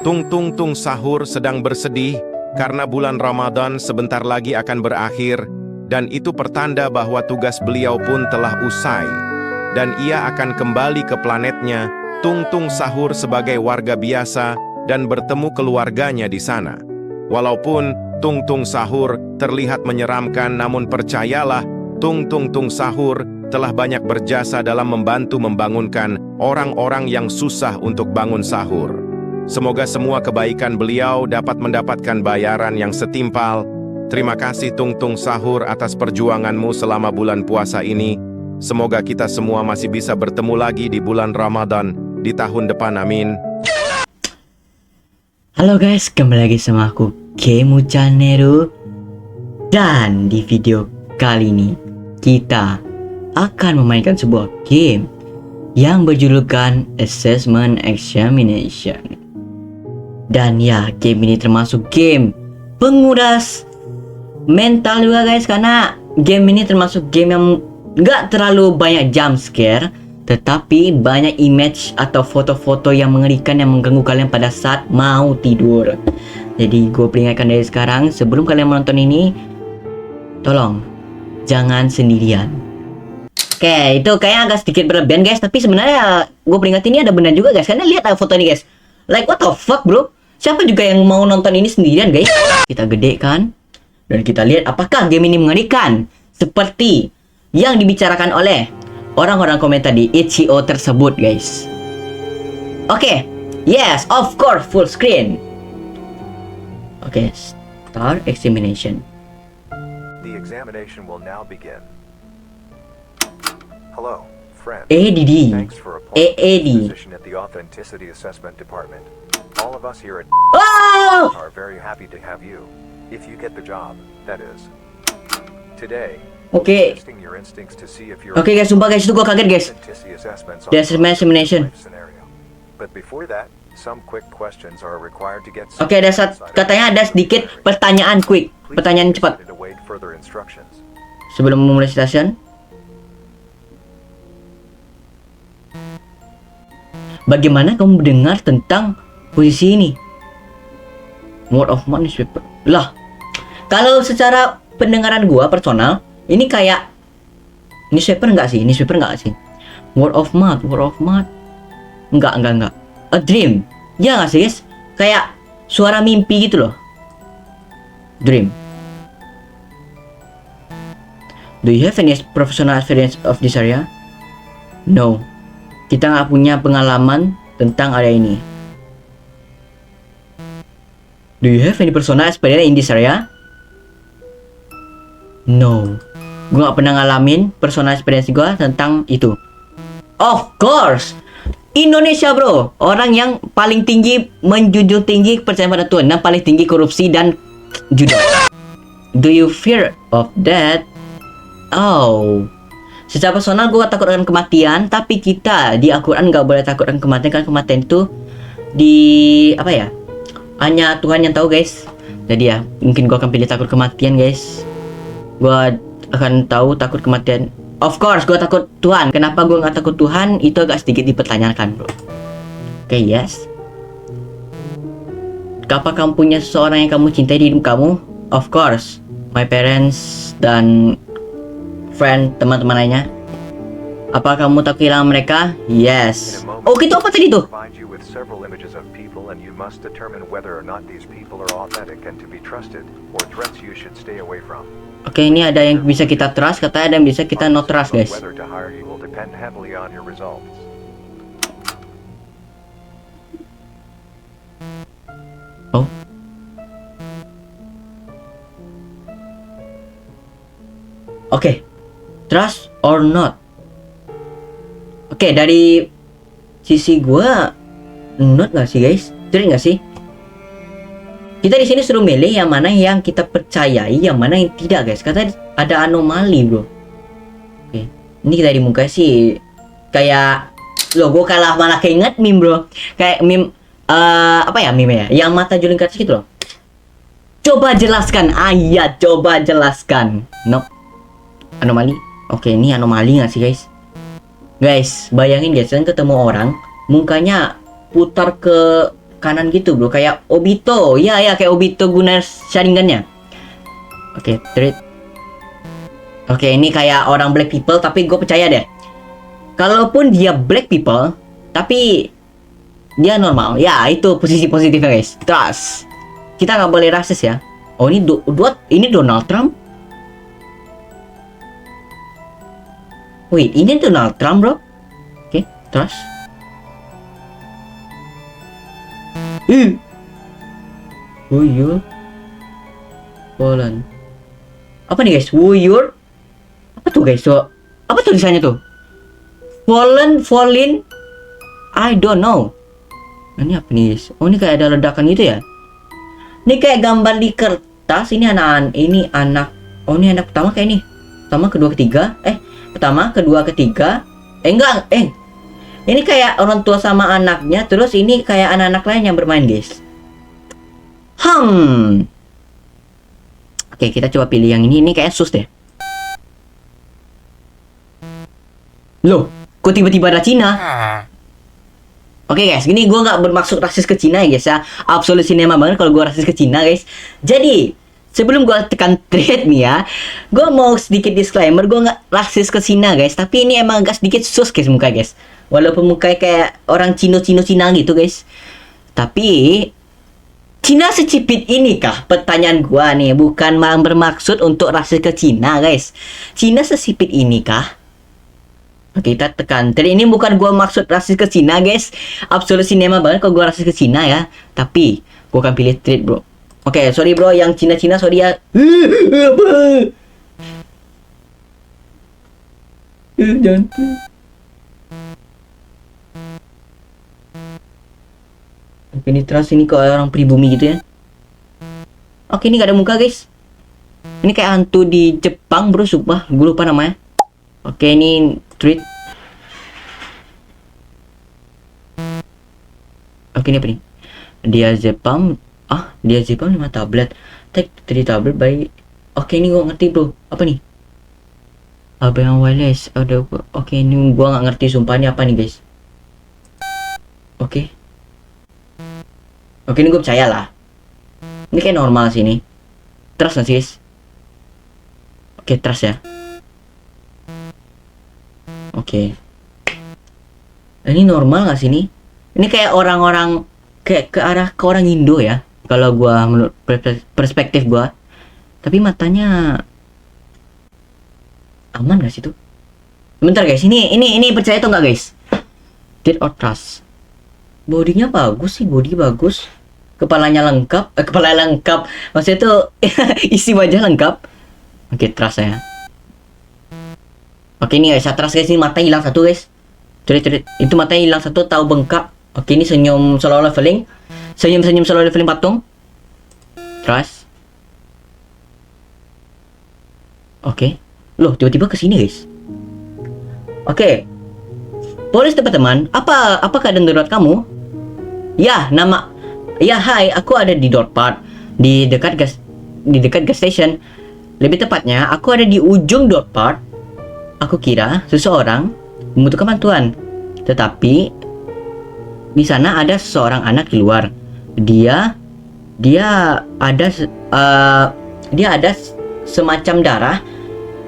Tung Tung Tung Sahur sedang bersedih karena bulan Ramadan sebentar lagi akan berakhir dan itu pertanda bahwa tugas beliau pun telah usai dan ia akan kembali ke planetnya Tung Tung Sahur sebagai warga biasa dan bertemu keluarganya di sana. Walaupun Tung Tung Sahur terlihat menyeramkan, namun percayalah, Tung Tung Tung Sahur telah banyak berjasa dalam membantu membangunkan orang-orang yang susah untuk bangun sahur. Semoga semua kebaikan beliau dapat mendapatkan bayaran yang setimpal. Terima kasih Tung Tung Sahur atas perjuanganmu selama bulan puasa ini. Semoga kita semua masih bisa bertemu lagi di bulan Ramadan di tahun depan, amin. Halo guys, kembali lagi sama aku Kemu Channel. Dan di video kali ini kita akan memainkan sebuah game yang berjudulkan Assessment Examination. Dan ya, game ini termasuk game penguras mental juga guys, karena game ini termasuk game yang gak terlalu banyak jump scare, tetapi banyak image atau foto-foto yang mengerikan yang mengganggu kalian pada saat mau tidur. Jadi gue peringatkan dari sekarang, sebelum kalian menonton ini, tolong jangan sendirian. Oke, itu kayaknya agak sedikit berlebihan guys, tapi sebenarnya gue peringat ini ada benar juga guys, karena lihat foto ini guys. Like what the fuck bro? Siapa juga yang mau nonton ini sendirian guys? Kita gede kan? Dan kita lihat apakah game ini mengerikan seperti yang dibicarakan oleh orang-orang komentar di itch.io tersebut guys. Oke, yes, of course, full screen. Oke, start examination. The examination will now begin. Hello, friend. ADD. Thanks for applying for AAD. the position at the Authenticity Assessment Department. All of us here at Oh! are very happy to have you. If you get the job, that is. Today, Oke. testing your instincts to see if you're Oke guys, sumpah guys, itu gue kaget guys. Authenticity assessments The assessment examination. life scenario. But before that, some quick questions are required to get. Oke, katanya ada sedikit pertanyaan quick, Please pertanyaan be cepat excited to await further instructions. sebelum memulai session. Bagaimana kamu mendengar tentang posisi ini? Word of mouth newspaper. Lah, kalau secara pendengaran gua personal, ini kayak newspaper enggak sih? Newspaper enggak sih? Word of mouth. Enggak. A dream. Ya nggak sih guys? Kayak suara mimpi gitu loh. Dream. Do you have any professional experience of this area? No. Kita nggak punya pengalaman tentang area ini. Do you have any personal experience in this area? No. Gue nggak pernah ngalamin personal experience gue tentang itu. Of course, Indonesia bro, orang yang paling tinggi menjunjung tinggi kepercayaan pada Tuhan dan paling tinggi korupsi dan judo. Do you fear of that? Oh, secara personal gue takut akan kematian, tapi kita di Al-Quran nggak boleh takut akan kematian, kan kematian itu di apa ya? Hanya Tuhan yang tahu guys. Jadi ya, mungkin gue akan pilih takut kematian guys. Gue akan tahu takut kematian. Of course, gue takut Tuhan. Kenapa gue nggak takut Tuhan? Itu agak sedikit dipertanyakan, bro. Oke, yes. Apa kamu punya seseorang yang kamu cintai di hidup kamu? Of course, my parents dan friend, teman-teman lainnya. Apa kamu tak kehilangan mereka? Yes. Oh, gitu apa tadi tuh? Provide you with several images of people and you must determine whether or not these people are authentic and to be trusted or threats you should stay away from. Oke, ini ada yang bisa kita trust, katanya ada yang bisa kita not trust, guys. Whether to hire you will depend heavily on your results. Oh. Oke. Trust or not? Oke, dari sisi gua not nggak sih, guys? Jadi nggak sih? Kita di sini suruh milih yang mana yang kita percayai, yang mana yang tidak, guys. Katanya ada anomali, bro. Oke, ini kita di muka sih kayak loh, gue kalah malah keinget meme, bro. Kayak meme apa ya meme ya? Yang mata juling ke atas gitu loh. Coba jelaskan, ayat. Coba jelaskan. Nope. Anomali. Oke, ini anomali nggak sih, guys? Guys, bayangin guys, kalian ketemu orang, mukanya putar ke kanan gitu bro, kayak Obito. Ya kayak Obito guna Sharingannya. Oke, treat. Oke, ini kayak orang black people, tapi gue percaya deh. Kalaupun dia black people, tapi dia normal. Ya, itu posisi positifnya guys. Trust. Kita nggak boleh rasis ya. Oh, ini ini Donald Trump. Wait, ini Donald Trump bro. Oke, trust. Wuyur Poland. Apa nih guys? Wuyur. Apa tuh guys? Apa tulisannya tuh? Fallen. I don't know. Ini apa nih guys? Oh, ini kayak ada ledakan gitu ya? Ini kayak gambar di kertas. Ini anak. Oh, ini anak pertama kayak ini. Pertama, kedua, ketiga. Pertama, kedua, ketiga. Enggak. Ini kayak orang tua sama anaknya. Terus ini kayak anak-anak lain yang bermain guys. Oke, kita coba pilih yang ini. Ini kayak sus deh. Loh, kok tiba-tiba ada Cina? Oke guys, gini gue nggak bermaksud rasis ke Cina ya guys ya. Absolut cinema banget kalau gue rasis ke Cina guys. Jadi, sebelum gue tekan trade nih ya, gue mau sedikit disclaimer, gue nggak rasis ke Cina guys. Tapi ini emang agak sedikit sus guys muka guys. Walaupun mukanya kayak orang Cina gitu guys. Tapi Cina secipit ini kah? Pertanyaan gua nih, bukan bermaksud untuk rasis ke Cina guys. Cina sesipit ini kah? Oke, kita tekan trade. Ini bukan gua maksud rasis ke Cina guys. Absolut cinema banget kalau gua rasis ke Cina ya. Tapi gua akan pilih trade bro. Oke, sorry bro yang Cina sorry ya. Apa? Jangan. Oke, ini trust ini kayak orang pribumi gitu ya. Oke, ini gak ada muka guys. Ini kayak hantu di Jepang bro, sumpah. Gue lupa namanya. Oke, ini treat. Oke, ini apa nih? Dia Jepang 5 tablet. Take 3 tablet by. Oke, ini gue ngerti bro. Apa nih? Apa yang wireless? Oke, ini gue gak ngerti sumpah. Ini apa nih guys? Oke, ini gue percaya lah. Ini kayak normal sih ini. Trust gak sih guys? Oke, trust ya. Oke. Ini normal gak sih ini? Ini kayak orang-orang kayak ke orang Indo ya. Kalau gua menurut perspektif gua. Tapi matanya aman gak sih tuh? Bentar guys, ini percaya tuh nggak guys? Dead or trust? Bodinya bagus sih, body bagus. Kepala lengkap. Maksudnya tuh isi wajah lengkap. Oke, trust saya. Oke, ini guys, trust guys, ini mata hilang satu guys. Coret. Itu mata hilang satu, tahu bengkak. Oke, ini senyum solo leveling. Senyum solo leveling patung. Trust. Oke. Loh, tiba-tiba kesini guys. Oke. Polis teman-teman, apa keadaan darurat kamu? Ya, hai, aku ada di Dorpat, di dekat gas station. Lebih tepatnya, aku ada di ujung Dorpat. Aku kira seseorang membutuhkan bantuan. Tetapi di sana ada seseorang anak di luar. Dia ada semacam darah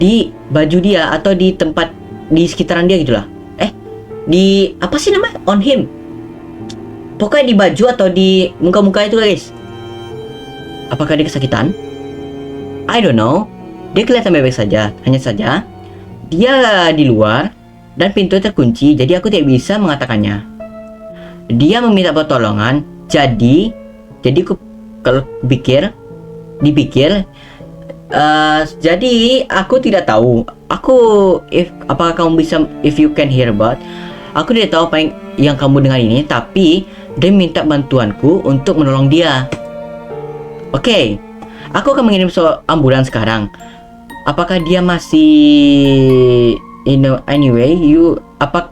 di baju dia atau di tempat di sekitaran dia gitulah. Di apa sih namanya? On him. Pokoknya di baju atau di muka-muka itu guys. Apakah dia kesakitan? I don't know. Dia kelihatan baik-baik saja. Hanya saja dia di luar dan pintu terkunci, jadi aku tidak bisa mengatakannya. Dia meminta pertolongan. Jadi aku kalau jadi aku tidak tahu. Apakah kamu bisa, if you can hear about. Aku tidak tahu apa yang kamu dengar ini, tapi dia minta bantuanku untuk menolong dia. Oke, aku akan mengirim ambulans sekarang. Apakah dia masih anyway,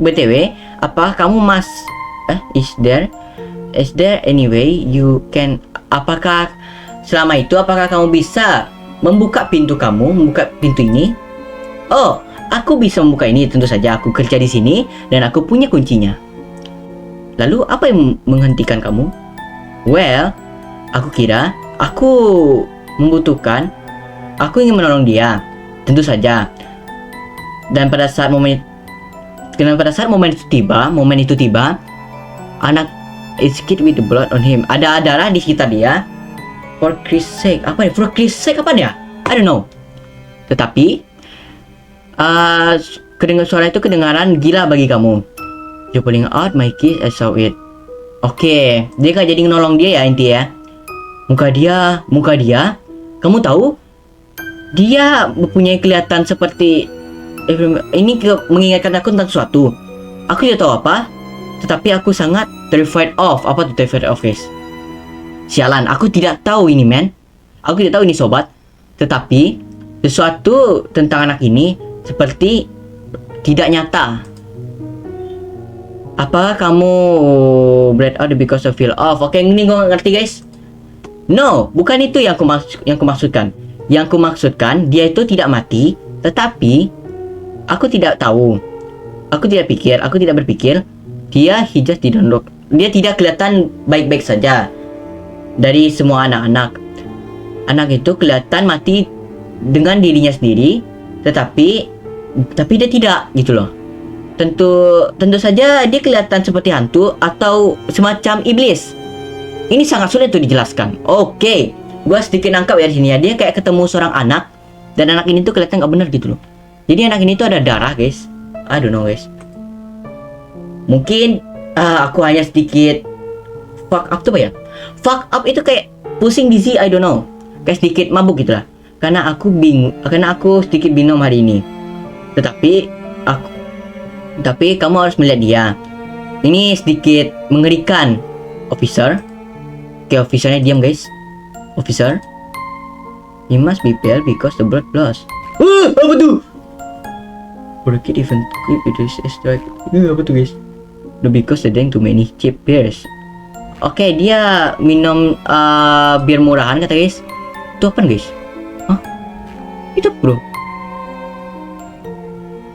BTW, apakah kamu is there anyway you can, apakah selama itu apakah kamu bisa membuka pintu ini? Oh, aku bisa membuka ini, tentu saja aku kerja di sini dan aku punya kuncinya. Lalu apa yang menghentikan kamu? Well, aku kira aku membutuhkan, aku ingin menolong dia, tentu saja. Dan pada saat momen itu tiba, anak is kid with the blood on him. Ada darah di sekitar dia. For Christ's sake, apa nih? For Christ's sake apa dia? I don't know. Tetapi suara itu kedengaran gila bagi kamu. You pulling out my keys, I saw it. Oke, dia kan jadi nolong dia ya inti ya. Muka dia, kamu tahu? Dia mempunyai kelihatan seperti ini mengingatkan aku tentang sesuatu. Aku tidak tahu apa, tetapi aku sangat terrified of. Apa tuh terrified of, guys? Sialan, aku tidak tahu ini, man. Aku tidak tahu ini, sobat. Tetapi sesuatu tentang anak ini seperti tidak nyata. Apakah kamu bled out because of feel off? Oke, ini gue ngerti, guys. No, bukan itu yang aku maksudkan. Yang aku maksudkan, dia itu tidak mati, tetapi aku tidak tahu. Aku tidak berpikir dia dia tidak kelihatan baik-baik saja. Dari semua anak-anak, anak itu kelihatan mati dengan dirinya sendiri, tetapi dia tidak gitu loh. Tentu saja dia kelihatan seperti hantu atau semacam iblis. Ini sangat sulit untuk dijelaskan. Oke, gua sedikit nangkap ya di sini ya. Dia kayak ketemu seorang anak, dan anak ini tuh kelihatan nggak benar gitu loh. Jadi anak ini tuh ada darah, guys. I don't know, guys. Mungkin aku hanya sedikit fuck up tuh apa ya? Fuck up itu kayak pusing dizzy, I don't know. Kayak sedikit mabuk gitu lah. Karena aku sedikit bingung hari ini. Tapi kamu harus melihat dia. Ini sedikit mengerikan, officer. Oke, officernya diam, guys. Officer, he must be pale because the blood loss. Apa tuh? For a kid even quick it is strike. Apa tuh, guys? No, because the too many cheap beers. Oke, dia minum bir murahan kata, guys. Itu apa, guys? Hah? Itu bro.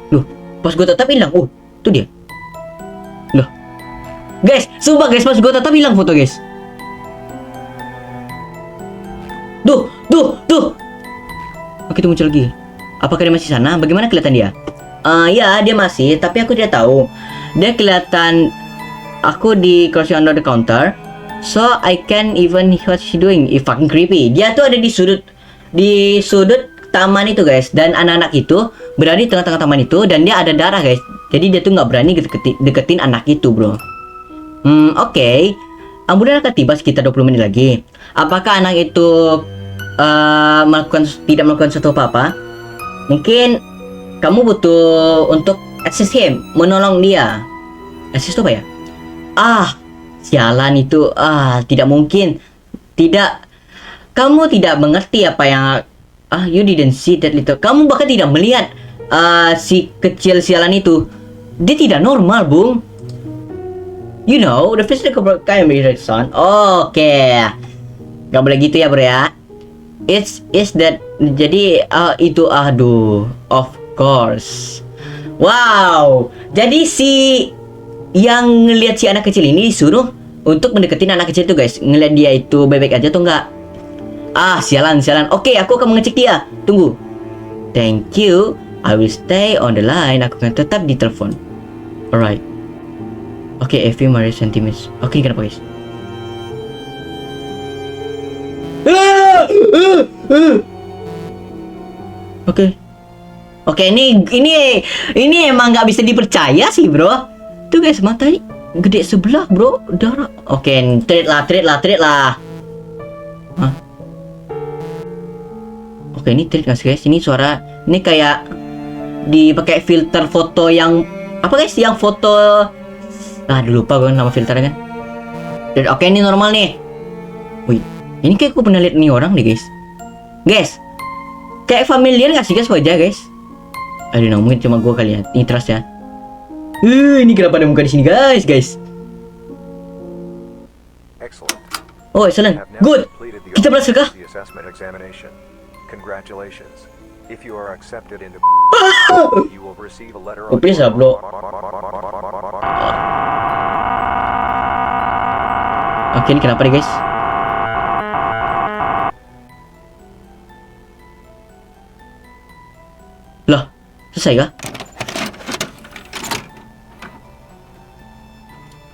Loh, pas gue tetap hilang. Oh, itu dia. Loh, guys, sumpah guys, pas gue tetap hilang foto, guys. Tuh. Oke, itu muncul lagi. Apakah dia masih sana? Bagaimana kelihatan dia? Ya, dia masih, tapi aku tidak tahu. Dia kelihatan. Aku di crossing under the counter, so I can even what she doing. It's fucking creepy. Dia tuh ada di sudut taman itu, guys, dan anak-anak itu berada di tengah-tengah taman itu, dan dia ada darah, guys. Jadi dia tuh nggak berani deketin anak itu, bro. Oke. Ambulan akan tiba sekitar 20 menit lagi. Apakah anak itu tidak melakukan sesuatu apa-apa? Mungkin kamu butuh untuk assist him, menolong dia. Assist apa ya? Sialan itu. Tidak mungkin. Tidak. Kamu tidak mengerti apa yang you didn't see that little. Kamu bahkan tidak melihat si kecil sialan itu. Dia tidak normal, Bung. You know, the physical kind of son. Oke. Gak boleh gitu ya, bro ya. It's that. Jadi itu aduh. Of course. Wow. Jadi si yang ngelihat si anak kecil ini disuruh untuk mendeketin anak kecil itu, guys. Ngelihat dia itu baik-baik aja atau enggak. Sialan. Oke, aku akan mengecek dia. Tunggu. Thank you. I will stay on the line. Aku akan tetap di telepon. Alright. Oke, a few more centimeters. Oke, kenapa, guys? Oke, ini emang nggak bisa dipercaya sih, bro. Tuh, guys, matanya gede sebelah, bro. Darah. Oke, trade lah. Hah? Oke, ini trade nggak sih, guys? Ini suara. Ini kayak dipakai filter foto yang apa, guys? Yang foto. Lupa gue nama filternya kan. Oke, ini normal nih. Wih, ini kayak gue pernah lihat nih orang nih, guys. Guys, kayak familiar nggak sih, guys, wajah, guys? I don't know, mungkin cuma gue kali ya. Ini trust ya. Ini kenapa ada muka di sini, guys? Excellent. Oh, excellent. Good. Kita berhasil kah? The assessment examination. Congratulations. If you are accepted into you will receive a letter Oh, please, bro. Oke, ini kenapa nih guys? Loh, selesai kah?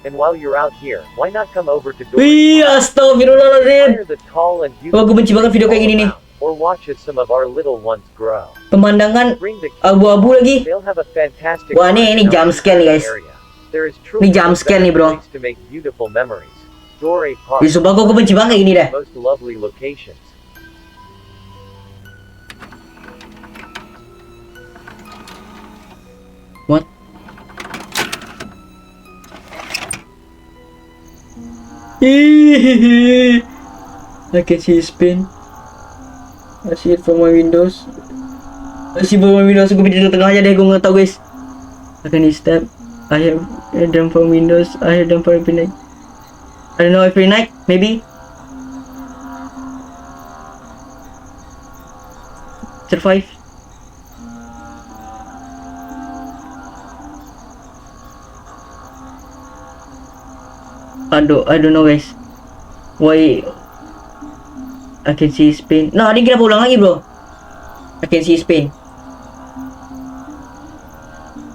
And while you're out here, why not come over to Wih, astagfirullahaladzim. Admire the tall and Wah, gue benci banget video kayak gini nih. or watch as some of our little ones grow. Pemandangan Bring the kids. abu-abu lagi. They'll have a fantastic Wah, ini time jump out scare nih, guys. area. There is truly Ini jump the scare best nih, bro. place to make beautiful memories. Dore Park. Ih, sumpah gue benci banget kayak gini dah. Most lovely locations. What? I can see his pen. I see it from my windows. I see from my windows. Gue di tengah aja deh, gue nggak tahu guys. I can step. I have them from windows. I have them from every night. I don't know, every night maybe. Survive. I don't know guys. Why I can see his pain. Nah, ini kenapa ulang lagi bro? I can see his pain.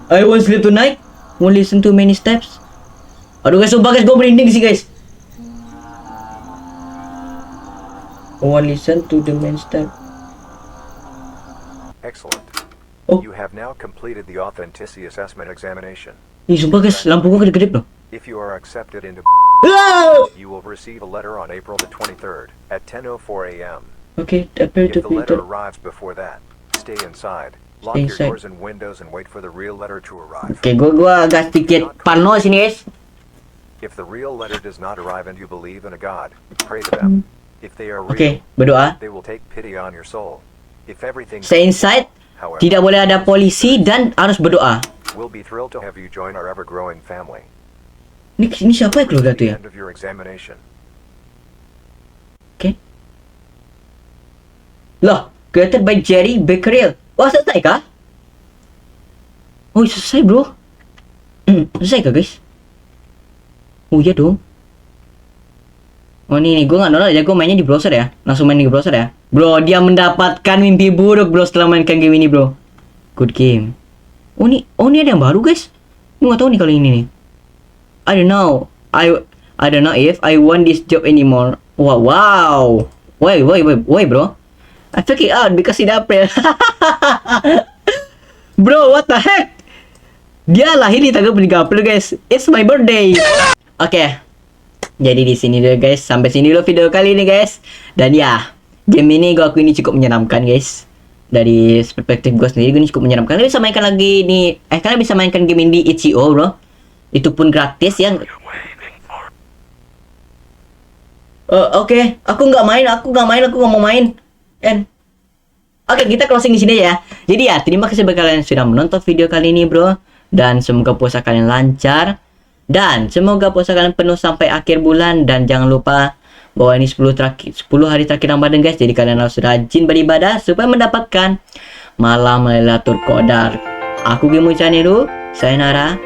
I won't sleep tonight. Won't listen to many steps. Aduh guys, sumpah guys, gue merinding sih guys. Won't listen to the main step. Excellent. Oh. You have now completed the authenticity assessment examination. Ih, sumpah guys, lampu gue kedip-kedip loh. If you are accepted into Ah! you will receive a letter on April the 23rd at 10:04 a.m. Okay, appear If to the be letter the... arrives before that, stay inside. Lock Stay your inside. doors and windows and wait for the real letter to arrive. Oke, gue agak sedikit parno sini guys. If the real letter does not arrive and you believe in a God, pray to them. If they are real, Oke, berdoa. they will take pity on your soul. If everything, Stay inside. however, Tidak boleh ada polisi dan harus berdoa. we'll be thrilled to have you join our ever-growing family. Ini siapa ya keluarga tuh The ya? end of your examination. Oke. Loh, created by Jerry Becquerel. Wah, selesai kah? Oh, selesai bro. Selesai kah guys? Oh iya dong. Oh nih gue nggak download ya, gue mainnya di browser ya. Langsung main di browser ya. Bro, dia mendapatkan mimpi buruk bro setelah mainkan game ini bro. Good game. Oh ini ada yang baru guys. Gue nggak tahu nih kali ini nih. I don't know. I don't know if I want this job anymore. Wow. Wait, bro. I took it out because in April. Bro, what the heck? Dia lahir di tanggal 3 April, guys. It's my birthday. Oke. Jadi di sini dulu, guys. Sampai sini dulu video kali ini, guys. Dan ya, game ini gue akuin ini cukup menyeramkan, guys. Dari perspektif gue sendiri, gue ini cukup menyeramkan. Kalian bisa mainkan lagi nih. Kalian bisa mainkan game ini di itch.io, bro. Itu pun gratis ya. Oke. Aku nggak mau main. Oke, kita closing di sini ya. Jadi ya, terima kasih bagi kalian yang sudah menonton video kali ini, bro. Dan semoga puasa kalian lancar. Dan semoga puasa kalian penuh sampai akhir bulan. Dan jangan lupa bahwa ini 10 hari terakhir Ramadan, guys. Jadi kalian harus rajin beribadah supaya mendapatkan malam Lailatul Qadar. Aku Gemu Channel, sayonara.